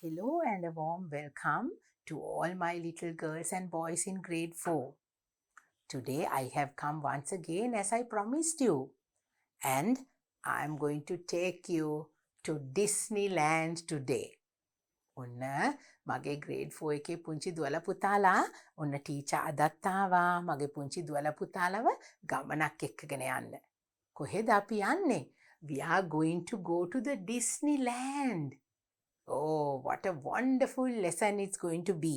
Hello and a warm welcome to all my little girls and boys in grade 4. Today I have come once again as I promised you, and I'm going to take you to Disneyland today. ඔන්න මගේ grade 4 එකේ පුංචි දුවල පුතාලා ඔන්න teacher අදත් ආවා මගේ පුංචි දුවල පුතාලව ගමනක් එක්කගෙන යන්න. කොහෙද අපි යන්නේ? We are going to go to the Disneyland. Oh, what a wonderful lesson it's going to be.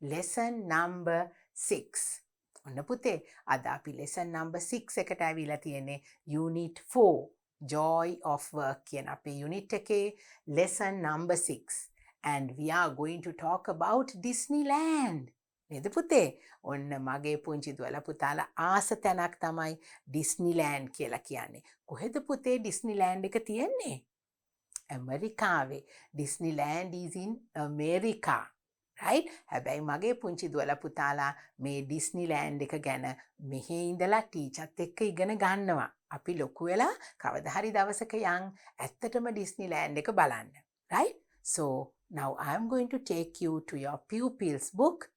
Lesson number 6. ඔන්න පුතේ අද අපි lesson number 6 එකට ඇවිල්ලා තියෙන්නේ unit 4 joy of work කියන අපේ unit එකේ lesson number 6 and we are going to talk about Disneyland. නේද පුතේ? ඔන්න මගේ පුංචි දුවලා පුතාලා ආස තැනක් තමයි Disneyland කියලා කියන්නේ. කොහෙද පුතේ Disneyland එක තියෙන්නේ? ඇමරිකාවේ. Disneyland is in America. right? හැබැයි මගේ පුංචි දුවලා පුතාලා මේ ඩිස්නිලෑන්ඩ් එක ගැන මෙහි ඉඳලා ටීචර්ත් එක්ක ඉගෙන ගන්නවා. අපි ලොකු වෙලා කවදා හරි දවසක යන් ඇත්තටම ඩිස්නිලෑන්ඩ් එක බලන්න. right? So now I am going to take you to your pupils book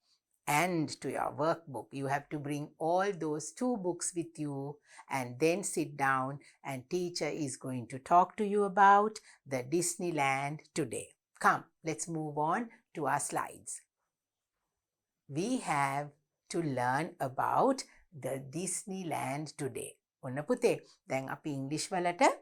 and to your workbook. You have to bring all those 2 books with you and then sit down and teacher is going to talk to you about the Disneyland today. Come, let's move on to our slides. We have to learn about the Disneyland today. ඔන්න පුතේ දැන් අපි ඉංග්‍රීසි වලට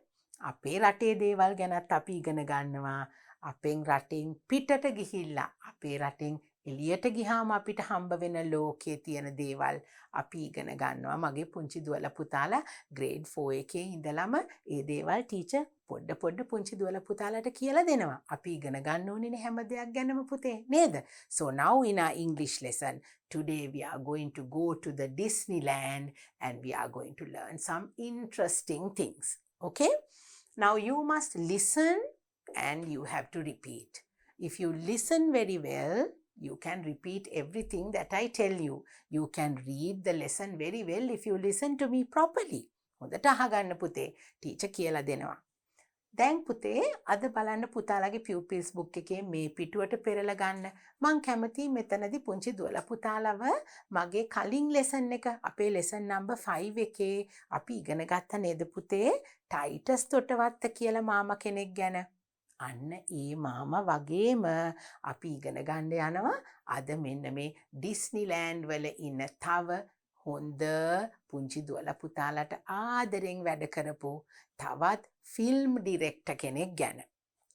අපේ රටේ දේවල් ගැනත් අපි ඉගෙන ගන්නවා. අපෙන් රටින් පිටට ගිහිල්ලා අපේ රටින් එළියට ගියාම අපිට හම්බ වෙන ලෝකයේ තියෙන දේවල් අපි ඉගෙන ගන්නවා. මගේ පුංචි දුවලා පුතාලා grade 4 එකේ ඉඳලම ඒ දේවල් ටීචර් පොඩ පුංචි දුවලා පුතාලාට කියලා දෙනවා. අපි ඉගෙන ගන්න ඕනේ හැම දෙයක් ගැනම පුතේ නේද? So now in our English lesson today we are going to go to the Disneyland and we are going to learn some interesting things. Okay? Now you must listen and you have to repeat. If you listen very well, you can repeat everything that I tell you. You can read the lesson very well if you listen to me properly. හොඳට අහගන්න පුතේ. Teacher කියලා දෙනවා. දැන් පුතේ අද බලන්න පුතාලගේ pupils book එකේ මේ පිටුවට පෙරලා ගන්න. මං කැමති මෙතනදී පුංචි දුවලා පුතාලව මගේ කලින් lesson එක අපේ lesson number 5 එකේ අපි ඉගෙන ගත්ත නේද පුතේ? ටයිටස් තොටවත්ත කියලා මාමා කෙනෙක් ගැන. අන්න ඒ මාමා වගේම අපි ඉගෙන ගන්න යනවා අද මෙන්න මේ ඩිස්නිලෑන්ඩ් වල ඉන්න තව හොඳ පුංචි දුවලා පුතාලට ආදරෙන් වැඩ කරපු තවත් ෆිල්ම් ඩිරෙක්ටර් කෙනෙක් ගැන.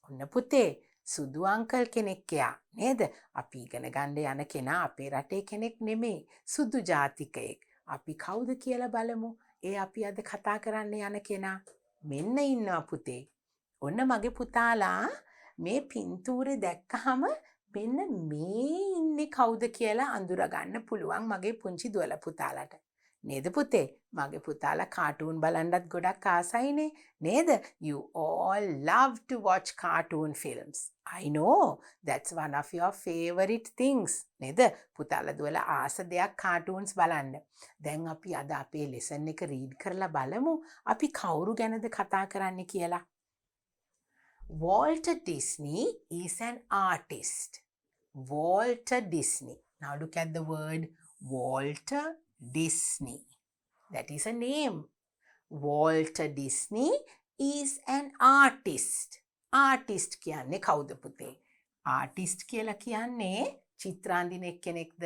ඔන්න පුතේ සුදු අංකල් කෙනෙක් එයා නේද? අපි ඉගෙන ගන්න යන කෙනා අපේ රටේ කෙනෙක් නෙමෙයි. සුදු ජාතිකයෙක්. අපි කවුද කියලා බලමු. ඒ අපි අද කතා කරන්න යන කෙනා. මෙන්න ඉන්නවා පුතේ. ඔන්න මගේ පුතාලා මේ පින්තූරේ දැක්කහම මෙන්න මේ ඉන්නේ කවුද කියලා අඳුර ගන්න පුළුවන් මගේ පුංචි දුවලා පුතාලාට. නේද පුතේ? මගේ පුතාලා කාටූන් බලන්නත් ගොඩක් ආසයිනේ නේද? You all love to watch cartoon films. I know that's one of your favorite things. නේද? පුතාලා දුවලා ආස දෙයක් cartoons බලන්න. දැන් අපි අද අපේ lesson එක read කරලා බලමු. අපි කවුරු ගැනද කතා කරන්නේ කියලා. Walter Disney is an artist. Walter Disney. Now look at the word Walter Disney. That is a name. Walter Disney is an artist. Artist කියන්නේ කවුද පුතේ? Artist කියලා කියන්නේ චිත්‍රාන්දින කෙනෙක්ද?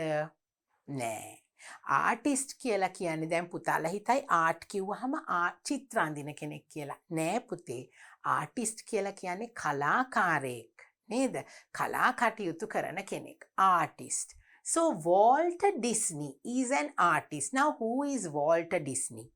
නෑ. ආටිස්ට් කියලා කියන්නේ දැන් පුතාලා හිතයි ආර්ට් කිව්වහම චිත්‍රාන්දින කෙනෙක් කියලා. නෑ පුතේ. ආටිස්ට් කියලා කියන්නේ කලාකාරයෙක් නේද? කලා කටයුතු කරන කෙනෙක්. Artist. So Walter Disney is an artist. Now who is Walter Disney?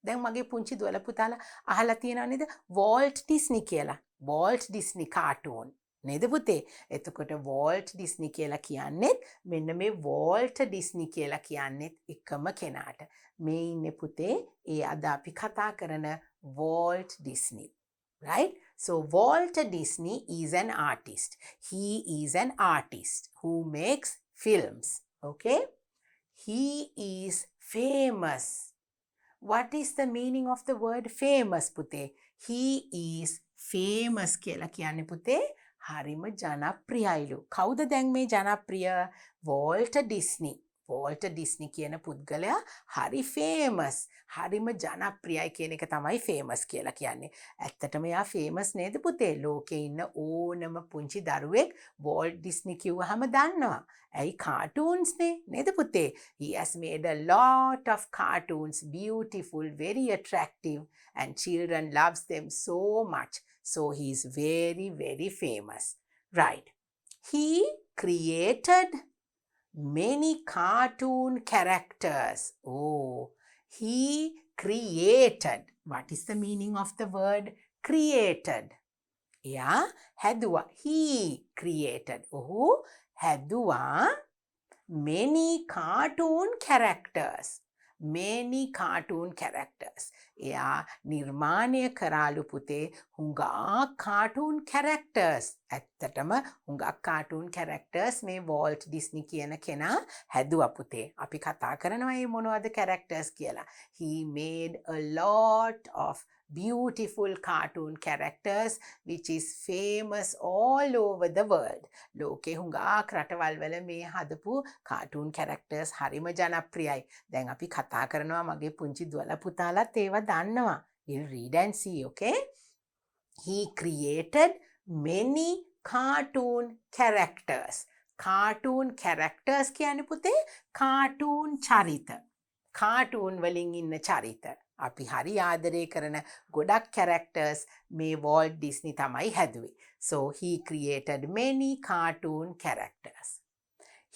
දැන් මගේ පුංචි දුවලා පුතාලා අහලා තියෙනව නේද? Walt Disney කියලා. Walt Disney cartoon. නේද පුතේ? එතකොට Walt Disney කියලා කියන්නේත් මෙන්න මේ Walter Disney කියලා කියන්නේත් එකම කෙනාට. මේ ඉන්නේ පුතේ ඒ අද අපි කතා කරන Walt Disney. Right? So Walter Disney is an artist. He is an artist who makes films. Okay? He is famous. What is the meaning of the word famous පුතේ? He is famous කියලා කියන්නේ පුතේ හරිම ජනප්‍රියයිලු. කවුද දැන් මේ ජනප්‍රිය? Walter Disney. Walter Disney කියන පුද්ගලයා හරි ෆේමස්. හරිම ජනප්‍රියයි කියන එක තමයි ෆේමස් කියලා කියන්නේ. ඇත්තටම එයා ෆේමස් නේද පුතේ? ලෝකේ ඉන්න ඕනම පුංචි දරුවෙක් වෝල්ට් ඩිස්නි කිව්වහම දන්නවා. ඇයි කාටූන්ස් නේද පුතේ? He has made a lot of cartoons, beautiful, very attractive, and children loves them so much. So he is very, very famous. Right. He created many cartoon characters. Oh, he created. What is the meaning of the word created? Yeah, හැදුවා. He created. ඔහු හැදුවා many cartoon characters. Many cartoon characters. එයා නිර්මාණය කරාලු පුතේ හුඟක් cartoon characters. ඇත්තටම හුඟක් cartoon characters මේ වෝල්ට් ඩිස්නි කියන කෙනා හැදුවා පුතේ. අපි කතා කරනවා මේ මොනවද characters කියලා. He made a lot of beautiful cartoon characters which is famous all over the world. ලෝකේ හුඟක් රටවල් වල මේ හදපු cartoon characters හරිම ජනප්‍රියයි. දැන් අපි කතා කරනවා මගේ පුංචි දුවලා පුතාලත් ඒවා දන්නවා. We'll read and see, okay? He created many cartoon characters. Cartoon characters කියන්නේ පුතේ cartoon චරිත. cartoon වලින් ඉන්න චරිත. අපි හරි ආදරය කරන ගොඩක් characters මේ වෝල්ට් ඩිස්නි තමයි හැදුවේ. So he created many cartoon characters.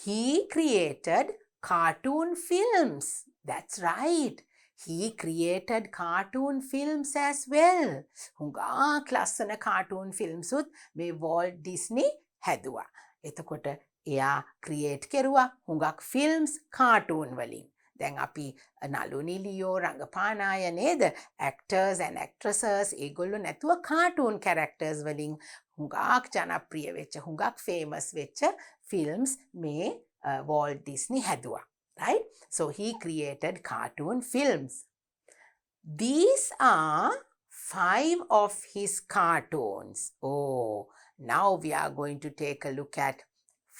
He created cartoon films. That's right. He created cartoon films as well. හුඟක් ලස්සන cartoon films උත් මේ වෝල්ට් ඩිස්නි හැදුවා. එතකොට එයා create කෙරුවා හුඟක් films cartoon වලින්. දැන් අපි නලු නිලියෝ රංගපානාය නේද? actors and actresses ඒගොල්ලෝ නැතුව cartoon characters වලින් හුඟක් ජනප්‍රිය වෙච්ච හුඟක් famous වෙච්ච films මේ වෝල්ට් ඩිස්නි හැදුවා. Right? So he created cartoon films. These are 5 of his cartoons. Oh, now we are going to take a look at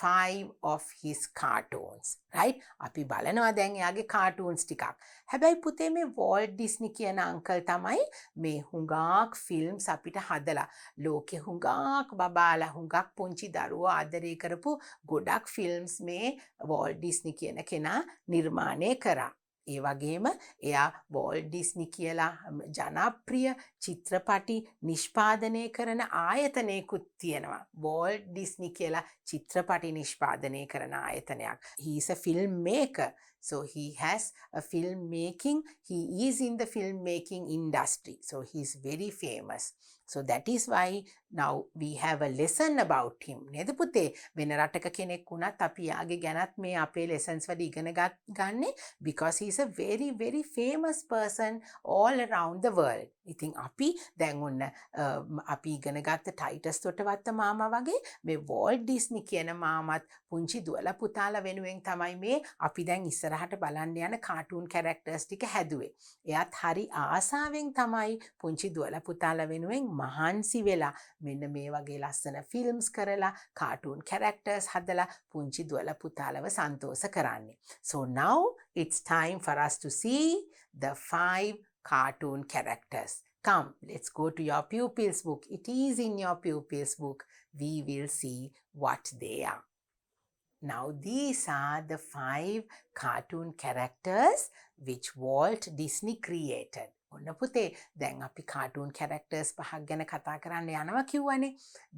5 of his cartoons. Right? අපි බලනවා දැන් එයාගේ cartoons ටිකක්. හැබැයි පුතේ මේ වෝල්ට් ඩිස්නි කියන අංකල් තමයි මේ හුඟක් ෆිල්ම්ස් අපිට හදලා ලෝකෙ හුඟක් බබාලා හුඟක් පුංචි දරුවෝ ආදරය කරපු ගොඩක් ෆිල්ම්ස් මේ වෝල්ට් ඩිස්නි කියන කෙනා නිර්මාණය කරා. ඒ වගේම එයා වෝල්ට් ඩිස්නි කියලා ජනප්‍රිය චිත්‍රපටි නිෂ්පාදනය කරන ආයතනයකුත් තියෙනවා. වෝල්ට් ඩිස්නි කියලා චිත්‍රපටි නිෂ්පාදනය කරන ආයතනයක්. He is a filmmaker. So he has a filmmaking. He is in the filmmaking industry. So he is very famous. So that is why now we have a lesson about him. නේද පුතේ? වෙන රටක කෙනෙක් වුණත් අපි යාගේ ගැනත් මේ අපේ lessons වල ඉගෙන ගන්නේ because he is a very very famous person all around the world. ඉතින් අපි දැන් ඔන්න අපි ඉගෙන ගත්ත ටයිටස් තොටවත්ත මාමා වගේ මේ වෝල්ට් ඩිස්නි කියන මාමත් පුංචි දුවලා පුතාලා වෙනුවෙන් තමයි මේ අපි දැන් ඉස්සරහට බලන්න යන කාටූන් කැරක්ටර්ස් ටික හැදුවේ. එයාත් හරි ආසාවෙන් තමයි පුංචි දුවලා පුතාලා වෙනුවෙන් මහන්සි වෙලා මෙන්න මේ වගේ ලස්සන ෆිල්ම්ස් කරලා කාටූන් කැරක්ටර්ස් හදලා පුංචි දුවලා පුතාලව සන්තෝෂ කරන්නේ. So now it's time for us to see the 5 cartoon characters. Come, let's go to your pupils book. It is in your pupils book. We will see what they are. Now these are the 5 cartoon characters which Walt Disney created. ඔන්න පුතේ දැන් අපි cartoon characters පහක් ගැන කතා කරන්න යනවා කිව්වනේ.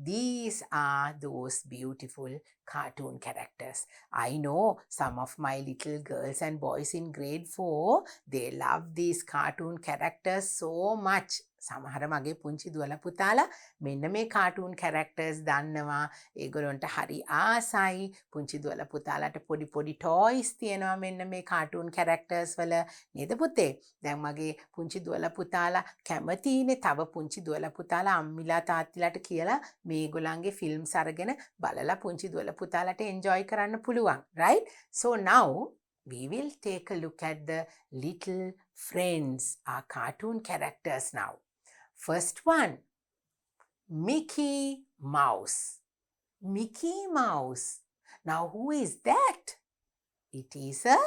These are those beautiful cartoon characters. I know some of my little girls and boys in grade 4, they love these cartoon characters so much. සමහර මගේ පුංචි දුවලා පුතාලා මෙන්න මේ cartoon characters දන්නවා. ඒගොල්ලන්ට හරි ආසයි. පුංචි දුවලා පුතාලාට පොඩි පොඩි toys තියෙනවා මෙන්න මේ cartoon characters වල. නේද පුතේ? දැන් මගේ පුංචි දුවලා පුතාලා කැමතිනේ තව පුංචි දුවලා පුතාලා අම්මිලා තාත්තිලාට කියලා මේගොල්ලන්ගේ ෆිල්ම්ස් අරගෙන බලලා පුංචි දුවලා පුතාලාට enjoy කරන්න පුළුවන්. Right? So now we will take a look at the little friends, our cartoon characters now. First one, Mickey Mouse. Mickey Mouse. Now who is that? It is a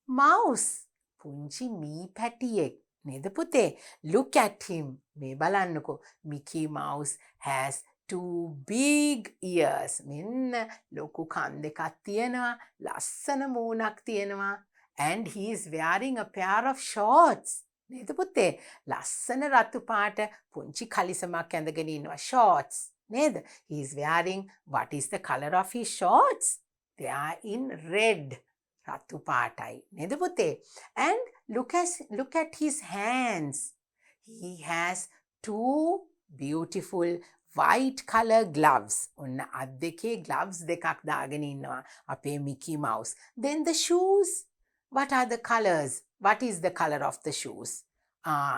mouse. පුංචි මී පැටියෙක්. නේද පුතේ? Look at him. මේ බලන්නකෝ. Mickey Mouse has two big ears. මෙන්න ලොකු කන් දෙකක් තියෙනවා. ලස්සන මූණක් තියෙනවා. And he is wearing a pair of shorts. නේද පුතේ? ලස්සන රතු පාට පුංචි කලිසමක් ඇඳගෙන ඉන්නවා. Shorts. නේද? He is wearing, what is the color of his shorts? They are in red. රතු පාටයි. නේද පුතේ? And look at his hands. He has two beautiful white color gloves. ඔන්න අත් දෙකේ gloves දෙකක් දාගෙන ඉන්නවා අපේ Mickey Mouse. Then the shoes. What are the colors? What is the color of the shoes?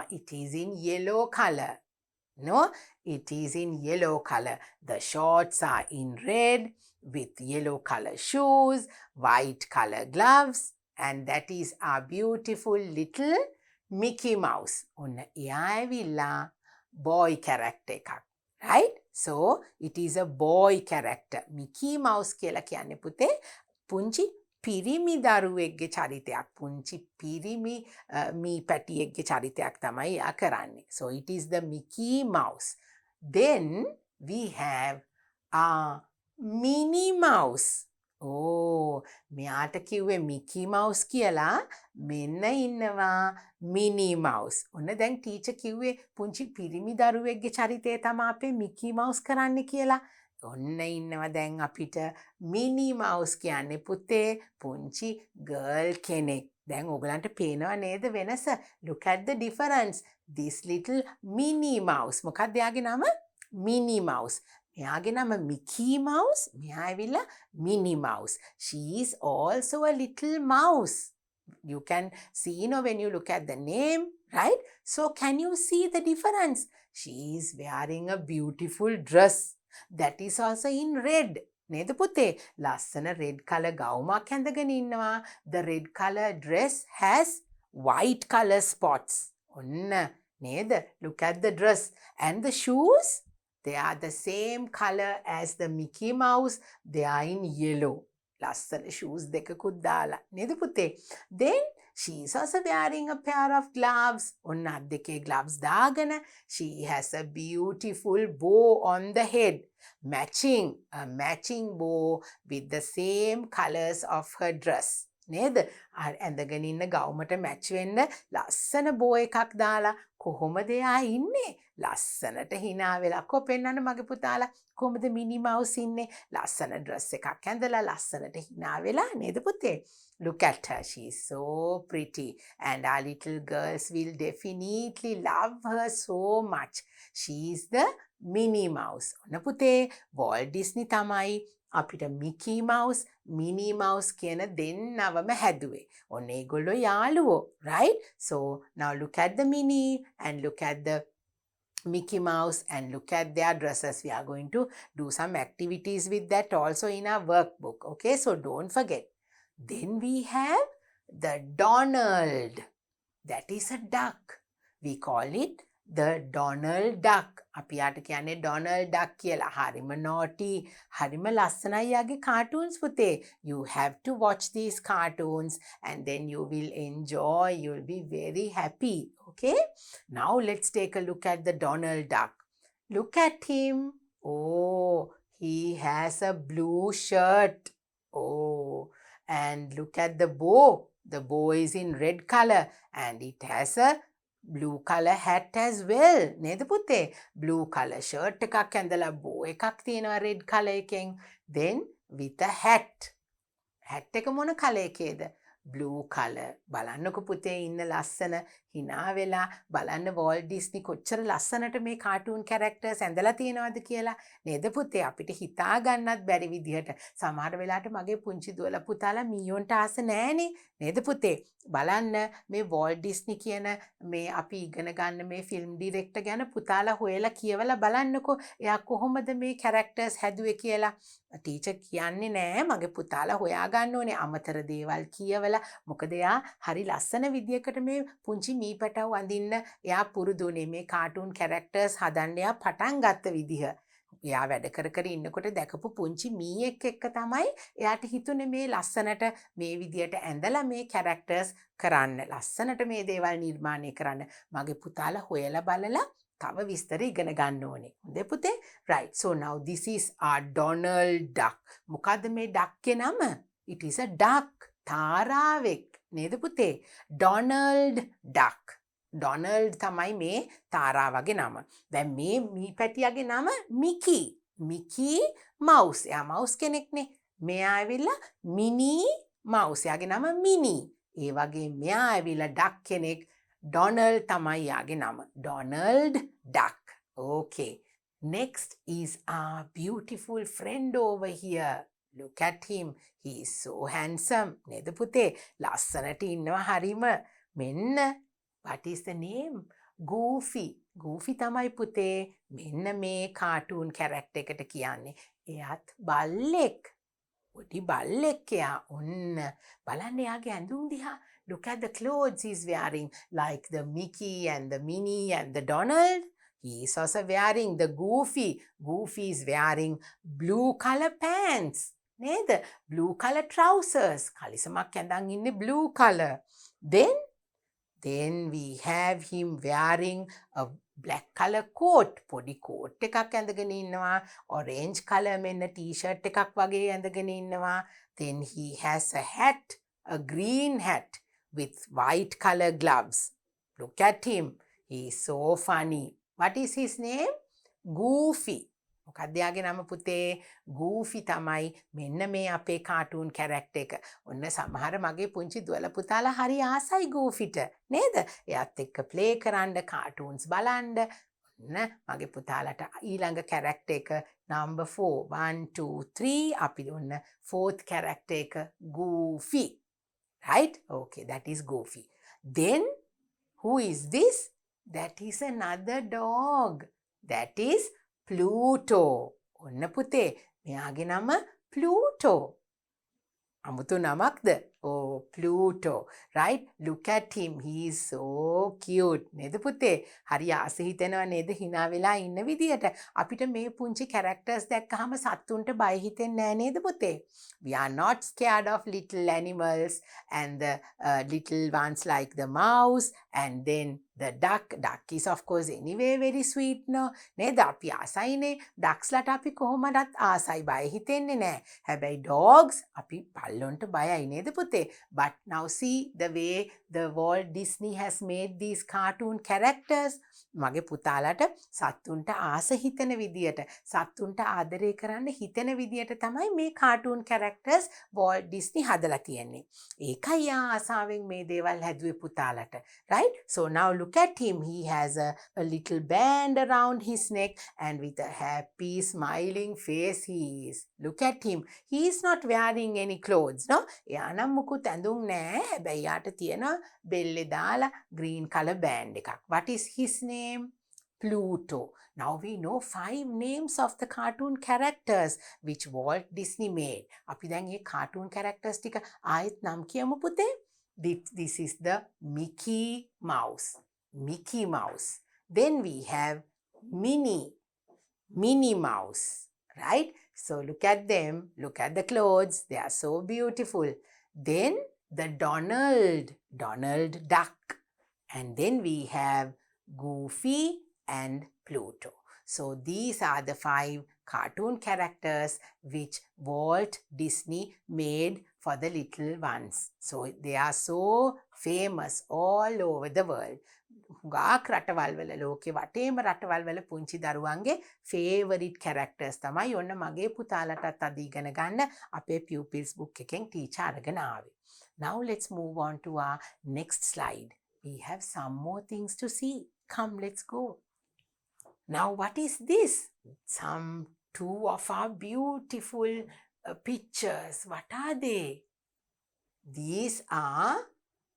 It is in yellow color. No, it is in yellow color. The shorts are in red with yellow color shoes, white color gloves, and that is our beautiful little Mickey Mouse. ඔන්න එයා ඇවිල්ලා boy character එකක්. Right? So, it is a boy character. Mickey Mouse කියලා කියන්නේ පුතේ පුංචි පිරිමි දරුවෙක්ගේ චරිතයක්. පුංචි පිරිමි මී පැටියෙක්ගේ චරිතයක් තමයි එයා කරන්නේ. So, it is the Mickey Mouse. Then, we have Minnie Mouse. මෙයාට කිව්වේ Mickey Mouse කියලා. මෙන්න ඉන්නවා Minnie Mouse. ඔන්න දැන් ටීචර් කිව්වේ පුංචි පිරිමි දරුවෙක්ගේ චරිතය තමයි අපේ Mickey Mouse කරන්නේ කියලා. ඔන්න ඉන්නවා දැන් අපිට Minnie Mouse කියන්නේ පුතේ පුංචි girl කෙනෙක්. දැන් ඔයගලන්ට පේනව නේද වෙනස? Look at the difference. This little Minnie Mouse. මොකක්ද එයාගේ නම? Minnie Mouse. මෙයාගේ නම Mickey Mouse. මෙයා ඇවිල්ලා Minnie Mouse. She is also a little mouse. You can see, when you look at the name, right? So can you see the difference? She is wearing a beautiful dress. That is also in red. නේද පුතේ? ලස්සන red color ගවුමක් ඇඳගෙන ඉන්නවා. The red color dress has white color spots. ඔන්න නේද? Look at the dress. And the shoes? They are the same color as the Mickey Mouse. They are in yellow. ලස්සන shoes දෙකකුත් දාලා. නේද පුතේ? Then she is also wearing a pair of gloves. ඔන්න අත් දෙකේ gloves දාගෙන. She has a beautiful bow on the head. A matching bow with the same colors of her dress. නේද? ඇඳගෙන ඉන්න ගවුමට මැච් වෙන්න ලස්සන බෝ එකක් දාලා කොහොමද එයා ඉන්නේ? ලස්සනට hina වෙලා කොපෙන්නන්න මගේ පුතාලා කොහොමද මිනි මවුස් ඉන්නේ? ලස්සන ඩ්‍රස් එකක් ඇඳලා ලස්සනට hina වෙලා නේද පුතේ? Look at her. She is so pretty. And our little girls will definitely love her so much. She is the Minnie Mouse. ඔන්න පුතේ Walt Disney තමයි අපිට Mickey Mouse, Minnie Mouse කියන දෙන්නවම හැදුවේ. ඔන්න ඒගොල්ලෝ යාළුවෝ, right? So now look at the Minnie and look at the Mickey Mouse and look at their dresses. We are going to do some activities with that also in our workbook. Okay, so don't forget. Then we have the Donald. That is a duck. We call it the Donald Duck. අපි යාට කියන්නේ Donald Duck කියලා. හරිම naughty. හරිම ලස්සනයි යාගේ cartoons පුතේ. You have to watch these cartoons and then you will enjoy. You will be very happy. Okay? Now let's take a look at the Donald Duck. Look at him. Oh, he has a blue shirt. Oh, and look at the bow. The bow is in red color and it has a blue color hat as well. නේද පුතේ? Blue color shirt එකක් ඇඳලා bow එකක් තියෙනවා red color එකෙන්. Then with a hat. hat එක මොන color එකේද? blue color. බලන්නකො පුතේ ඉන්න ලස්සන hina වෙලා බලන්න Walt Disney කොච්චර ලස්සනට මේ cartoon characters ඇඳලා තියෙනවද කියලා. නේද පුතේ? අපිට හිතා ගන්නත් බැරි විදිහට. සමහර වෙලාවට මගේ පුංචි දුවලා පුතාලා මීයොන්ට ආස නෑනේ. නේද පුතේ? බලන්න මේ Walt Disney කියන මේ අපි ඉගෙන ගන්න මේ ෆිල්ම් ඩිරෙක්ටර් ගැන පුතාලා හොයලා කියවලා බලන්නකො. එයා කොහොමද මේ characters හැදුවේ කියලා. ටීචර් කියන්නේ නෑ මගේ පුතාලා හොයා ගන්න ඕනේ අමතර දේවල් කියවලා. මොකද එයා හරි ලස්සන විදියකට මේ පුංචි මී පැටව අඳින්න එයා පුරුදුනේ මේ cartoon characters හදන්න එයා පටන් ගත්ත විදිහ. එයා වැඩ කර කර ඉන්නකොට දැකපු පුංචි මීයෙක් එක්ක තමයි එයාට හිතුනේ මේ ලස්සනට මේ විදියට ඇඳලා මේ කැරක්ටර්ස් කරන්න. ලස්සනට මේ දේවල් නිර්මාණය කරන්න. මගේ පුතාලා හොයලා බලලා තව විස්තර ඉගෙන ගන්න ඕනේ. හොඳේ පුතේ? Right. So now this is our Donald Duck. මොකද්ද මේ ඩක්ගේ නම? It is a duck. තාරාවෙක්. නේද පුතේ? Donald Duck. ඩොනල්ඩ් තමයි මේ තාරාවගේ නම. දැන් මේ මී පැටියාගේ නම මිකි. මිකි මවුස්. එයා මවුස් කෙනෙක්නේ. මෙයා ඇවිල්ලා මිනි මවුස්. එයාගේ නම මිනි. ඒ වගේ මෙයා ඇවිල්ලා ඩක් කෙනෙක්. ඩොනල්ඩ් තමයි යාගේ නම. Donald dark. Okay. Next is our beautiful friend over here. Look at him. He is so handsome. නේද පුතේ? ලස්සනට ඉන්නවා හරිම. මෙන්න what is the name? Goofy. Goofy තමයි පුතේ. මෙන්න මේ කාටූන් කැරක්ටර් එකට කියන්නේ. එයාත් බල්ලෙක්. පොඩි බල්ලෙක් එයා. ඔන්න බලන්න එයාගේ ඇඳුම් දිහා. Look at the clothes he's wearing, like the Mickey and the Minnie and the Donald. He is also wearing the Goofy. Goofy is wearing blue color pants. නේද? Blue color trousers. කලිසමක් ඇඳන් ඉන්නේ blue color. Then we have him wearing a black color coat. පොඩි coat එකක් ඇඳගෙන ඉන්නවා. Orange color මෙන්න t-shirt එකක් වගේ ඇඳගෙන ඉන්නවා. Then he has a hat, a green hat with white color gloves. Look at him. He is so funny. What is his name? Goofy. මොකක්ද යාගේ නම පුතේ? Goofy තමයි මෙන්න මේ අපේ කාටූන් කැරක්ටර් එක. ඔන්න සමහර මගේ පුංචි දුවලා පුතාලා හරි ආසයි Goofyට නේද? එයාත් එක්ක ප්ලේ කරන්න, කාටූන්ස් බලන්න. ඔන්න මගේ පුතාලට ඊළඟ කැරක්ටර් එක number 4. 1 2 3 අපි ඔන්න fourth කැරක්ටර් එක Goofy. Right? Okay, that is Goofy. Then who is this? That is another dog. That is Pluto. ඔන්න පුතේ මෙයාගේ නම Pluto. අමුතු නමක්ද? Oh, Pluto. Right? Look at him. He is so cute. නේද පුතේ? හරි ආස හිතෙනවා නේද hina වෙලා ඉන්න විදියට. අපිට මේ පුංචි characters දැක්කහම සත්තුන්ට බය හිතෙන්නේ නැහැ නේද පුතේ? We are not scared of little animals and the little ones like the mouse and then the duck. Duck is of course anyway very sweet no. නේද? අපි ආසයිනේ. ducks ලට අපි කොහොමදත් ආසයි බය හිතෙන්නේ නැහැ. හැබැයි dogs අපි පල්ලොන්ට බයයි නේද පුතේ? But now see the way the Walt Disney has made these cartoon characters. මගේ පුතාලට සත්තුන්ට ආස හිතෙන විදියට, සත්තුන්ට ආදරය කරන්න හිතෙන විදියට තමයි මේ cartoon characters Walt Disney හදලා තියෙන්නේ. ඒකයි ආසාවෙන් මේ දේවල් හැදුවේ පුතාලට. Right? So now look at him. He has a little band around his neck and with a happy smiling face he is. Look at him. He is not wearing any clothes, no? එයා නම් මුකුත් ඇඳුම් නැහැ. හැබැයි යාට තියෙන බෙල්ලේ දාලා green color band එකක්. What is his name? Pluto. Now we know 5 names of the cartoon characters which Walt Disney made. අපි දැන් මේ cartoon characters ටික ආයෙත් නම් කියමු පුතේ. This is the Mickey Mouse. Mickey Mouse. Then we have Minnie Mouse. Right? So look at them. Look at the clothes. They are so beautiful. Then the Donald Duck. And then we have Goofy and Pluto. So these are the 5 cartoon characters which Walt Disney made for the little ones. So they are so famous all over the world. ගාක් රටවල් වල ලෝකේ වටේම රටවල් වල පුංචි දරුවන්ගේ favorite characters තමයි ඔන්න මගේ පුතාලටත් අද ඉගෙන ගන්න අපේ pupils book එකෙන් teacher අරගෙන ආවේ. Now let's move on to our next slide. We have some more things to see. Come, let's go. Now what is this? Some 2 of our beautiful pictures. What are they? These are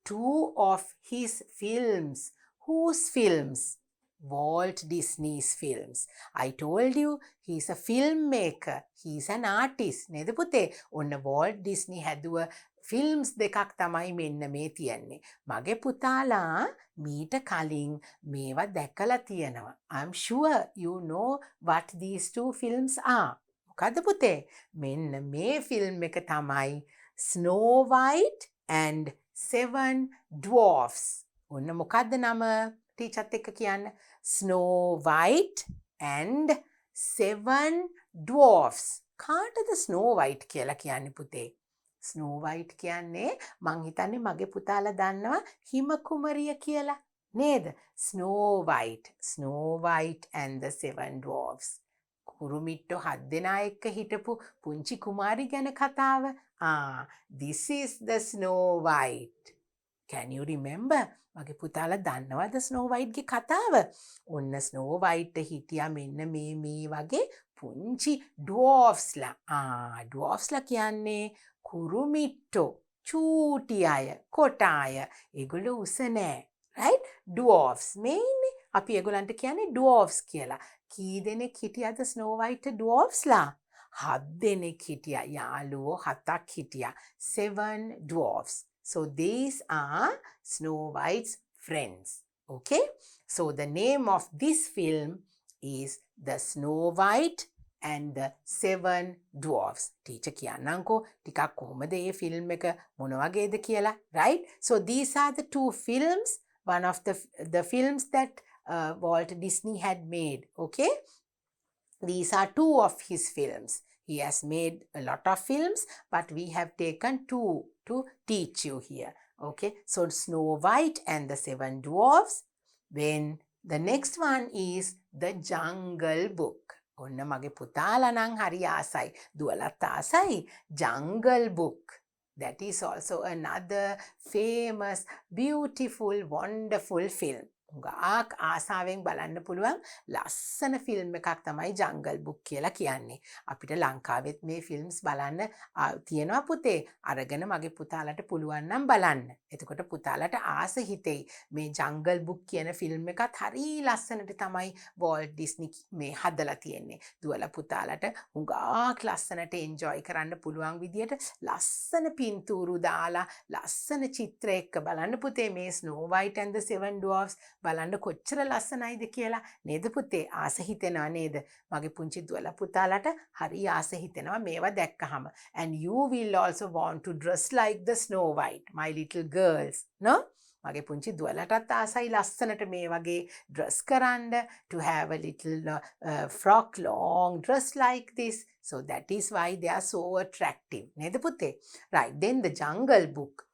2 of his films. Whose films? Walt Disney's films. I told you he's a filmmaker. He's an artist. නේද පුතේ? ඔන්න Walt Disney හැදුව films දෙකක් තමයි මෙන්න මේ තියෙන්නේ. මගේ පුතාලා මීට කලින් මේවා දැකලා තියෙනවා. I'm sure you know what these two films are. මොකද්ද පුතේ? මෙන්න මේ ෆිල්ම් එක තමයි Snow White and Seven Dwarfs. ඔන්න මොකද්ද නම? ටීචර්ත් එක්ක කියන්න. Snow White and Seven Dwarfs. කාටද Snow White කියලා කියන්නේ පුතේ? Snow White කියන්නේ මං හිතන්නේ මගේ පුතාලා දන්නවා හිම කුමරිය කියලා නේද? Snow White and the Seven Dwarfs. කුරුමිට්ටෝ 7 දෙනා එක්ක හිටපු පුංචි කුමාරි ගැන කතාව. This is the Snow White. Can you remember? මගේ පුතාලා දන්නවද Snow White ගේ කතාව? ඔන්න Snow White හිටියා මෙන්න මේ වගේ පුංචි dwarfsලා. dwarfsලා කියන්නේ කුරුමිට්ටෝ, චූටි අය, කොට අය. ඒගොල්ලෝ උස නෑ. right? dwarfs මේ ඉන්නේ. අපි ඒගොල්ලන්ට කියන්නේ dwarfs කියලා. කී දෙනෙක් හිටියද Snow White dwarfsලා? 7 දෙනෙක් හිටියා. යාළුවෝ 7ක් හිටියා. 7 dwarfs. So these are Snow White's friends. Okay? So the name of this film is The Snow White and the Seven Dwarfs. Teacher කියන්නම්කෝ ටිකක් කොහොමද මේ ෆිල්ම් එක මොන වගේද කියලා. Right? So these are the two films. One of the films that Walt Disney had made. Okay? These are two of his films. He has made a lot of films, but we have taken two to teach you here. Okay, so Snow White and the Seven Dwarfs. Then the next one is The Jungle Book. ඔන්න මගේ පුතාලා නම් හරි ආසයි. දුවලත් ආසයි. Jungle Book. That is also another famous, beautiful, wonderful film. ගාක් ආසාවෙන් බලන්න පුළුවන් ලස්සන ෆිල්ම් එකක් තමයි ජංගල් බුක් කියලා කියන්නේ. අපිට ලංකාවෙත් මේ ෆිල්ම්ස් බලන්න තියෙනවා පුතේ. අරගෙන මගේ පුතාලට පුළුවන් නම් බලන්න. එතකොට පුතාලට ආස හිතෙයි. මේ ජංගල් බුක් කියන ෆිල්ම් එකත් හරි ලස්සනට තමයි වෝල්ට් ඩිස්නි මේ හදලා තියෙන්නේ. දුවලා පුතාලට හුඟක් ලස්සනට එන්ජොයි කරන්න පුළුවන් විදියට ලස්සන පින්තූරු දාලා ලස්සන චිත්‍ර එක්ක බලන්න පුතේ මේ Snow White and the Seven Dwarfs බලන්න කොච්චර ලස්සනයිද කියලා නේද පුතේ ආස හිතෙනවා නේද මගේ පුංචි දුවලා පුතාලට හරි ආස හිතෙනවා මේවා දැක්කහම and you will also want to dress like the Snow White my little girls no මගේ පුංචි දුවලටත් ආසයි ලස්සනට මේ වගේ dress කරන්න to have a little frock long dress like this so that is why they are so attractive නේද පුතේ right then the Jungle Book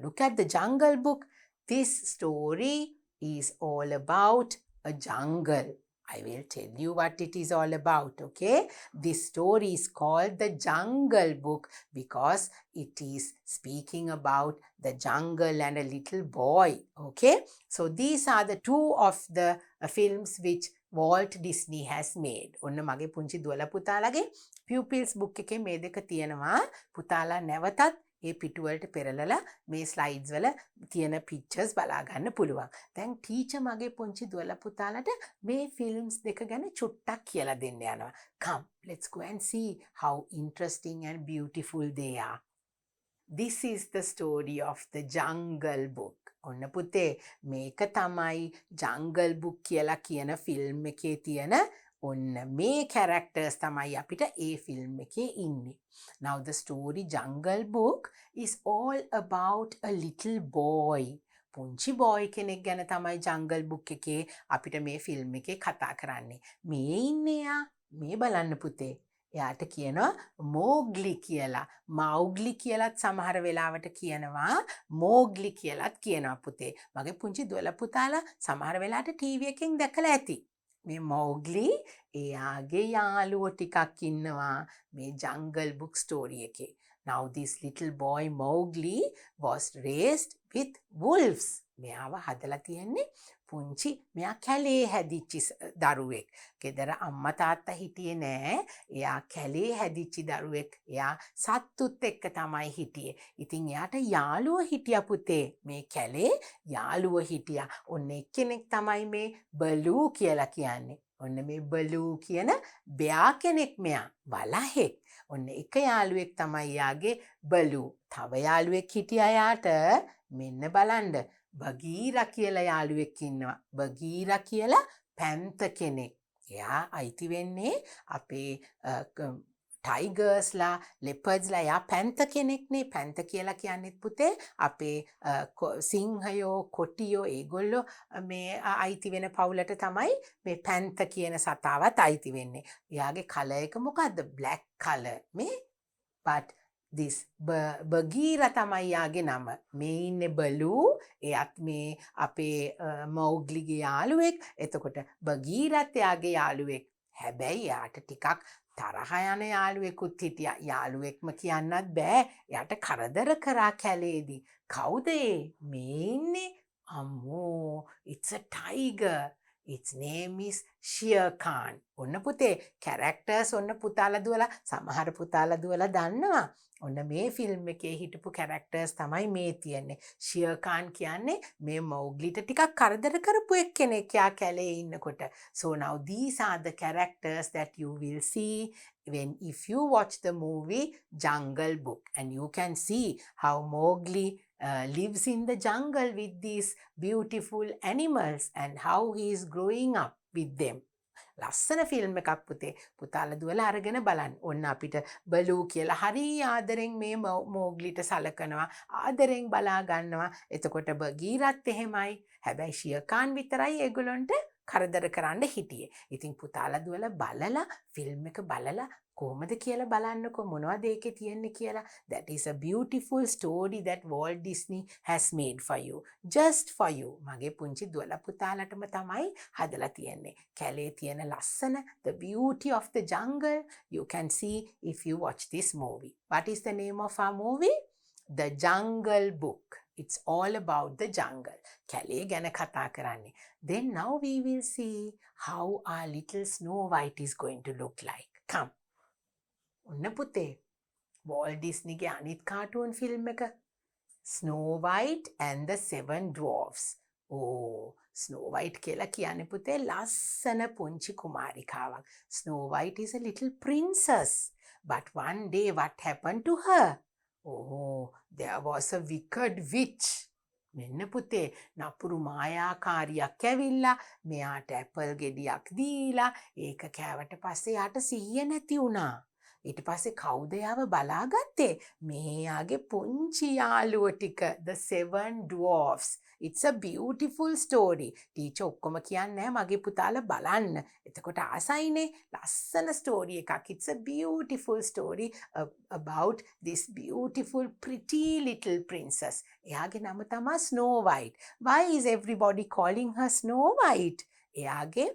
look at the Jungle Book this story is all about a jungle. I will tell you what it is all about, okay? This story is called The Jungle Book because it is speaking about the jungle and a little boy, okay? So these are the two of the films which Walt Disney has made. ඔන්න මගේ පුංචි දුවලා පුතාලගේ pupils book එකේ මේ දෙක තියෙනවා. පුතාලා නැවතත් ඒ පිටුවලට පෙරලලා මේ ස්ලයිඩ්ස් වල තියෙන පික්චර්ස් බලා ගන්න පුළුවන්. දැන් ටීචර් මගේ පුංචි දුවලා පුතාලට මේ ෆිල්ම්ස් දෙක ගැන චුට්ටක් කියලා දෙන්න යනවා. Come, let's go and see how interesting and beautiful they are. This is the story of the Jungle Book. ඔන්න පුතේ මේක තමයි Jungle Book කියලා කියන ෆිල්ම් එකේ තියෙන ඔන්න මේ characters තමයි අපිට ඒ ෆිල්ම් එකේ ඉන්නේ. Now the story Jungle Book is all about a little boy. පුංචි boy කෙනෙක් ගැන තමයි Jungle Book එකේ අපිට මේ ෆිල්ම් එකේ කතා කරන්නේ. මේ ඉන්නේ යා. මේ බලන්න පුතේ. එයාට කියනවා මෝග්ලි කියලා. මෞග්ලි කියලාත් සමහර වෙලාවට කියනවා. මෝග්ලි කියලාත් කියනවා පුතේ. මගේ පුංචි දුවලා පුතාලා සමහර වෙලාවට ටීවී එකෙන් දැකලා ඇති. මේ මෞග්ලි එයාගේ යාළුවෝ ටිකක් ඉන්නවා මේ Jungle Book story එකේ. Now this little boy Mowgli was raised with wolves. මෙයාව හදලා තියෙන්නේ පුංචි මෙයා කැලේ හැදිච්ච දරුවෙක්. ගෙදර අම්මා තාත්තා හිටියේ නෑ. එයා කැලේ හැදිච්ච දරුවෙක්. එයා සත්තුත් එක්ක තමයි හිටියේ. ඉතින් එයාට යාළුවෝ හිටියා පුතේ. මේ කැලේ යාළුවෝ හිටියා. ඔන්න එක්කෙනෙක් තමයි මේ බලූ කියලා කියන්නේ. ඔන්න මේ බලූ කියන බෙයා කෙනෙක් මෙයා වලහෙක්. ඔන්න එක යාළුවෙක් තමයි යාගේ බලූ. තව යාළුවෙක් හිටියා යාට මෙන්න බලන්න. බගීරා කියලා යාළුවෙක් ඉන්නවා. බගීරා කියලා පැන්ත කෙනෙක්. එයා අයිති වෙන්නේ අපේ ටයිගර්ස්ලා ලෙපර්ඩ්ස්ලා යා පැන්ත කෙනෙක්නේ. පැන්ත කියලා කියන්නෙත් පුතේ අපේ සිංහයෝ කොටියෝ ඒගොල්ලෝ මේ අයිති වෙන පවුලට තමයි මේ පැන්ත කියන සතාවත් අයිති වෙන්නේ. එයාගේ කලර් එක මොකද්ද? Black colour. මේ but this බගීරා තමයි යාගේ නම. මේ ඉන්නේ බලූ. එයත් මේ අපේ මෞග්ලිගේ යාළුවෙක්. එතකොට බගීරත් එයාගේ යාළුවෙක්. හැබැයි යාට ටිකක් තරහ යන යාළුවෙකුත් හිටියා. යාළුවෙක්ම කියන්නත් බෑ. එයාට කරදර කරා කැලේදී. කවුද ඒ? මේ ඉන්නේ අම්මෝ. It's a tiger. Its name is Shere Khan. ඔන්න පුතේ කැරක්ටර්ස් ඔන්න පුතාලා දුවලා සමහර පුතාලා දුවලා දන්නවා. ඔන්න මේ ෆිල්ම් එකේ හිටපු කැරක්ටර්ස් තමයි මේ තියෙන්නේ. Shere Khan කියන්නේ මේ මෞග්ලිට ටිකක් කරදර කරපු එක්කෙනෙක් යා කැලේ ඉන්නකොට. So now these are the characters that you will see when if you watch the movie Jungle Book, and you can see how Mowgli lives in the jungle with these beautiful animals and how he is growing up with them. ලස්සන film එකක් පුතේ. පුතාලා දුවලා අරගෙන බලන්න. ඔන්න අපිට බලූ කියලා හරි ආදරෙන් මේ මෝග්ලිට සලකනවා. ආදරෙන් බලා ගන්නවා. එතකොට බගීරත් එහෙමයි. හැබැයි ෂියර් ඛාන් විතරයි ඒගොල්ලන්ට කරදර කරන්න හිටියේ. ඉතින් පුතාලා දුවලා බලලා ෆිල්ම් එක බලලා කොහොමද කියලා බලන්නකො මොනවද ඒකේ තියෙන්නේ කියලා. That is a beautiful story that Walt Disney has made for you. Just for you. මගේ පුංචි දුවලා පුතාලටම තමයි හදලා තියෙන්නේ. කැලේ තියෙන ලස්සන, the beauty of the jungle you can see if you watch this movie. What is the name of our movie? The Jungle Book. It's all about the jungle. කැලේ ගැන කතා කරන්නේ. Then now we will see how our little Snow White is going to look like. Come. ඔන්න පුතේ volt ඩිස්නිගේ අනිත් cartoon film එක Snow White and the Seven Dwarfs. O Snow White කියලා කියන්නේ පුතේ ලස්සන පුංචි කුමාරිකාවක්. Snow White is a little princess. But one day what happened to her? Oh, there was a wicked witch. මෙන්න පුතේ නපුරු මායාකාරියක් ඇවිල්ලා මෙයාට ඇපල් ගෙඩියක් දීලා ඒක කෑවට පස්සේ යාට සිහිය නැති වුණා. ඊට පස්සේ කවුද යාව බලාගත්තේ? මේ යාගේ පුංචි යාළුවෝ ටික, the seven dwarfs. It's a beautiful story. Teacher ඔක්කොම කියන්නේ මගේ පුතාලා බලන්න. එතකොට ආසයිනේ ලස්සන ස්ටෝරි එකක්. It's a beautiful story about this beautiful pretty little princess. එයාගේ නම තමයි Snow White. Why is everybody calling her Snow White? එයාගේ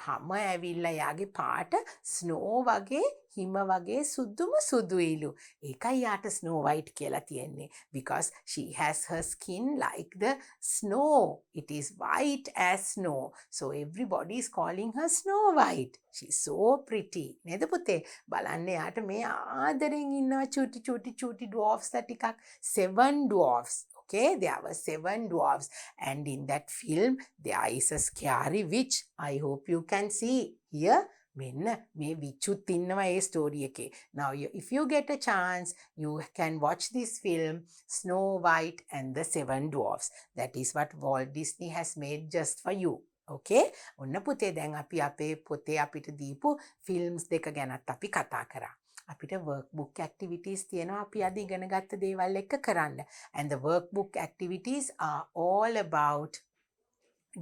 හම ඇවිල්ලා යාගේ පාට ස්නෝ වගේ හිම වගේ සුදුම සුදුයිලු. ඒකයි යාට Snow White කියලා තියෙන්නේ. Because she has her skin like the snow. It is white as snow. So everybody is calling her Snow White. She's so pretty. නේද පුතේ? බලන්න යාට මේ ආදරෙන් ඉන්නවා චූටි dwarfs ටිකක්. 7 dwarfs. Okay, there were 7 dwarfs, and in that film there is a scary witch. I hope you can see here. මෙන්න මේ විචුත් ඉන්නවා ඒ ස්ටෝරි එකේ. Now if you get a chance you can watch this film Snow White and the 7 Dwarfs. That is what Walt Disney has made just for you. Okay? ඔන්න පුතේ දැන් අපි අපේ පොතේ අපිට දීපු ෆිල්ම්ස් දෙක ගැනත් අපි කතා කරා. අපිට workbook activities තියෙනවා අපි අද ඉගෙන ගත්ත දේවල් එක්ක කරන්න. And the workbook activities are all about